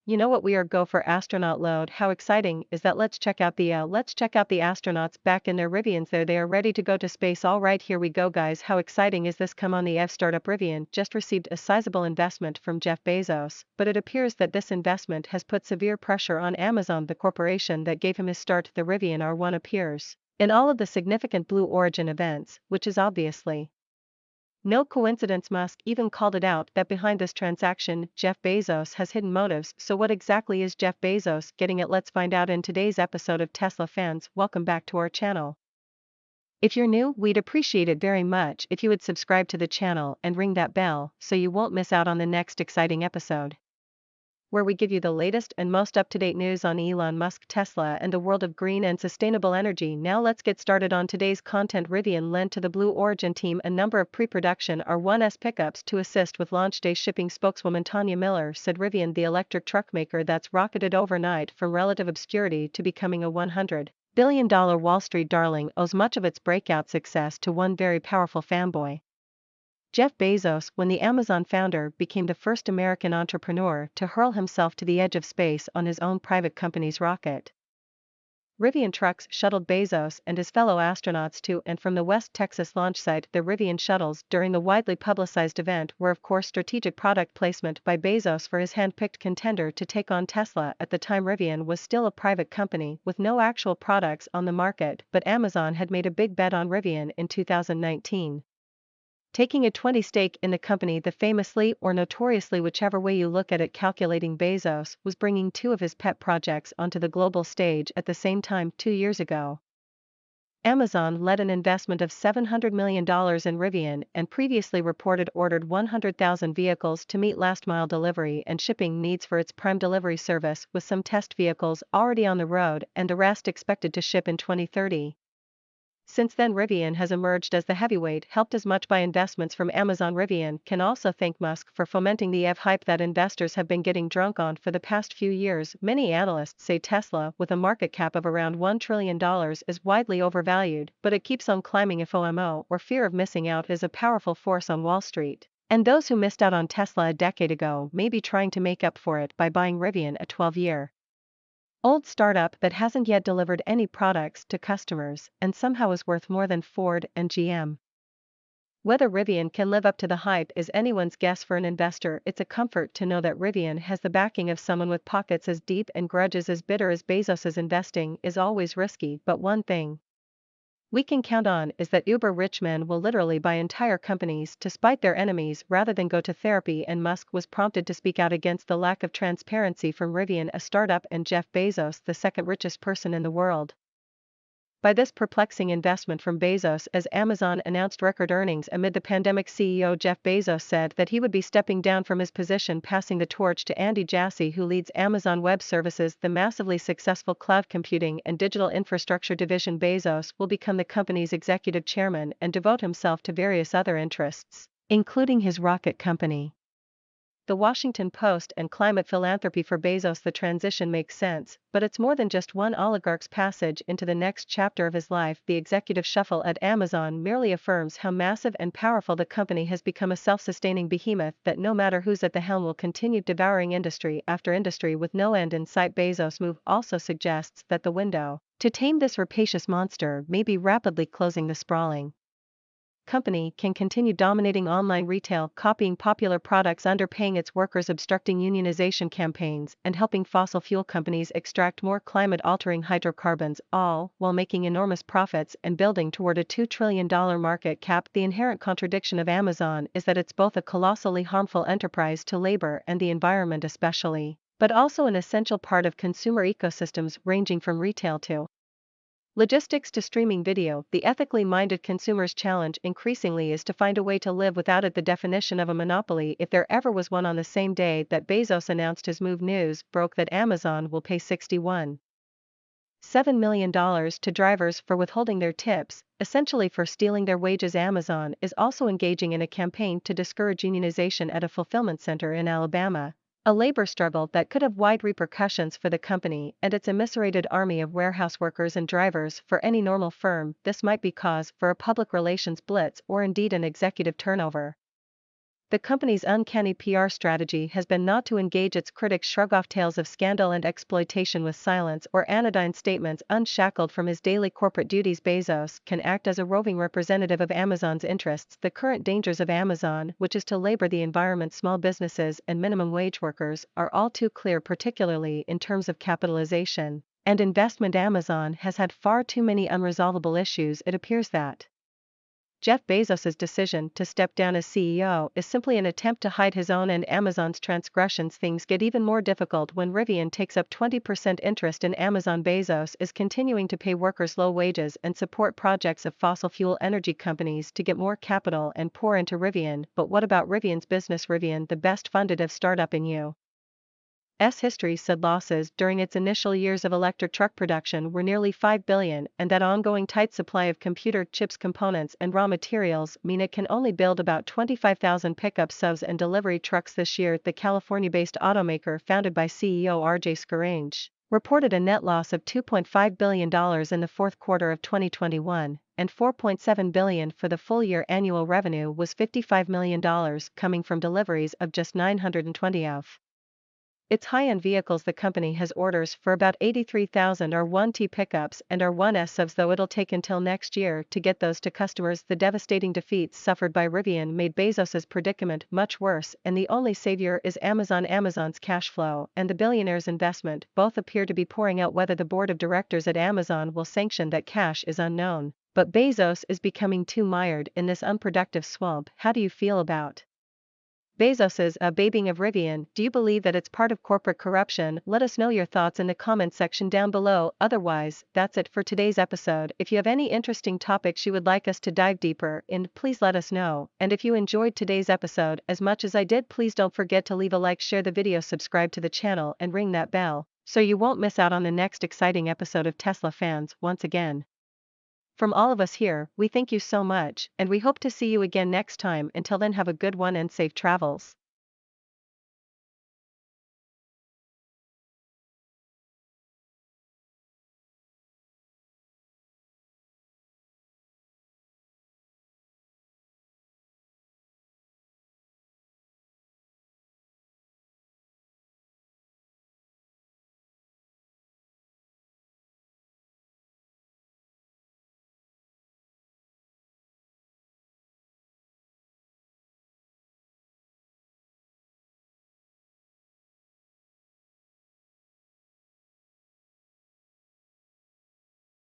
You know what, we are go for astronaut load. How exciting is that? Let's check out the astronauts back in their Rivians there. They are ready to go to space. All right, here we go guys. How exciting is this? Come on, the startup Rivian just received a sizable investment from Jeff Bezos, but it appears that this investment has put severe pressure on Amazon, the corporation that gave him his start. The Rivian R1 appears in all of the significant Blue Origin events, which is obviously no coincidence. Musk even called it out that behind this transaction, Jeff Bezos has hidden motives. So what exactly is Jeff Bezos getting at? Let's find out in today's episode of Tesla Fans. Welcome back to our channel. If you're new, we'd appreciate it very much if you would subscribe to the channel and ring that bell so you won't miss out on the next exciting episode, where we give you the latest and most up-to-date news on Elon Musk, Tesla, and the world of green and sustainable energy. Now let's get started on today's content. Rivian lent to the Blue Origin team a number of pre-production R1S pickups to assist with launch day shipping. Spokeswoman Tanya Miller said Rivian, the electric truck maker that's rocketed overnight from relative obscurity to becoming a $100 billion Wall Street darling, owes much of its breakout success to one very powerful fanboy, Jeff Bezos. When the Amazon founder became the first American entrepreneur to hurl himself to the edge of space on his own private company's rocket, Rivian trucks shuttled Bezos and his fellow astronauts to and from the West Texas launch site. The Rivian shuttles during the widely publicized event were of course strategic product placement by Bezos for his hand-picked contender to take on Tesla. At the time, Rivian was still a private company with no actual products on the market, but Amazon had made a big bet on Rivian in 2019, taking a 20% stake in the company. The famously or notoriously, whichever way you look at it, calculating Bezos was bringing two of his pet projects onto the global stage at the same time. 2 years ago, Amazon led an investment of $700 million in Rivian and previously reported ordered 100,000 vehicles to meet last-mile delivery and shipping needs for its prime delivery service, with some test vehicles already on the road and the rest expected to ship in 2030. Since then, Rivian has emerged as the heavyweight, helped as much by investments from Amazon. Rivian can also thank Musk for fomenting the EV hype that investors have been getting drunk on for the past few years. Many analysts say Tesla, with a market cap of around $1 trillion, is widely overvalued, but it keeps on climbing. FOMO, or fear of missing out, is a powerful force on Wall Street, and those who missed out on Tesla a decade ago may be trying to make up for it by buying Rivian, a 12-year old startup that hasn't yet delivered any products to customers and somehow is worth more than Ford and GM. Whether Rivian can live up to the hype is anyone's guess. For an investor, it's a comfort to know that Rivian has the backing of someone with pockets as deep and grudges as bitter as Bezos's. Investing is always risky, but one thing we can count on is that uber-rich men will literally buy entire companies to spite their enemies rather than go to therapy. And Musk was prompted to speak out against the lack of transparency from Rivian, a startup, and Jeff Bezos, the second richest person in the world, by this perplexing investment from Bezos. As Amazon announced record earnings amid the pandemic, CEO Jeff Bezos said that he would be stepping down from his position, passing the torch to Andy Jassy, who leads Amazon Web Services, the massively successful cloud computing and digital infrastructure division. Bezos will become the company's executive chairman and devote himself to various other interests, including his rocket company, The Washington Post, and climate philanthropy. For Bezos, the transition makes sense, but it's more than just one oligarch's passage into the next chapter of his life. The executive shuffle at Amazon merely affirms how massive and powerful the company has become, a self-sustaining behemoth that no matter who's at the helm will continue devouring industry after industry with no end in sight. Bezos' move also suggests that the window to tame this rapacious monster may be rapidly closing. The sprawling company can continue dominating online retail, copying popular products, underpaying its workers, obstructing unionization campaigns, and helping fossil fuel companies extract more climate-altering hydrocarbons, all while making enormous profits and building toward a $2 trillion market cap. The inherent contradiction of Amazon is that it's both a colossally harmful enterprise to labor and the environment especially, but also an essential part of consumer ecosystems ranging from retail to logistics to streaming video. The ethically minded consumer's challenge increasingly is to find a way to live without it, the definition of a monopoly, if there ever was one. On the same day that Bezos announced his move, news broke that Amazon will pay $61.7 million to drivers for withholding their tips, essentially for stealing their wages. Amazon is also engaging in a campaign to discourage unionization at a fulfillment center in Alabama, a labor struggle that could have wide repercussions for the company and its immiserated army of warehouse workers and drivers. For any normal firm, this might be cause for a public relations blitz or indeed an executive turnover. The company's uncanny PR strategy has been not to engage its critics, shrug off tales of scandal and exploitation with silence or anodyne statements. Unshackled from his daily corporate duties, Bezos can act as a roving representative of Amazon's interests. The current dangers of Amazon, which is to labor the environment, small businesses, and minimum wage workers, are all too clear, particularly in terms of capitalization and investment. Amazon has had far too many unresolvable issues. It appears that Jeff Bezos' decision to step down as CEO is simply an attempt to hide his own and Amazon's transgressions. Things get even more difficult when Rivian takes up 20% interest in Amazon. Bezos is continuing to pay workers low wages and support projects of fossil fuel energy companies to get more capital and pour into Rivian. But what about Rivian's business? Rivian, the best funded startup in U.S. history, said losses during its initial years of electric truck production were nearly $5 billion, and that ongoing tight supply of computer chips, components, and raw materials mean it can only build about 25,000 pickup subs and delivery trucks this year. The California-based automaker, founded by CEO R.J. Scaringe, reported a net loss of $2.5 billion in the fourth quarter of 2021, and $4.7 billion for the full year. Annual revenue was $55 million, coming from deliveries of just 920 of its high-end vehicles. The company has orders for about 83,000 R1T pickups and R1S subs, though it'll take until next year to get those to customers. The devastating defeats suffered by Rivian made Bezos' predicament much worse, and the only savior is Amazon. Amazon's cash flow and the billionaire's investment both appear to be pouring out. Whether the board of directors at Amazon will sanction that cash is unknown, but Bezos is becoming too mired in this unproductive swamp. How do you feel about Bezos's babying of Rivian? Do you believe that it's part of corporate corruption? Let us know your thoughts in the comment section down below. Otherwise, that's it for today's episode. If you have any interesting topics you would like us to dive deeper in, please let us know. And if you enjoyed today's episode as much as I did, please don't forget to leave a like, share the video, subscribe to the channel, and ring that bell so you won't miss out on the next exciting episode of Tesla Fans. Once again, from all of us here, we thank you so much, and we hope to see you again next time. Until then, have a good one and safe travels.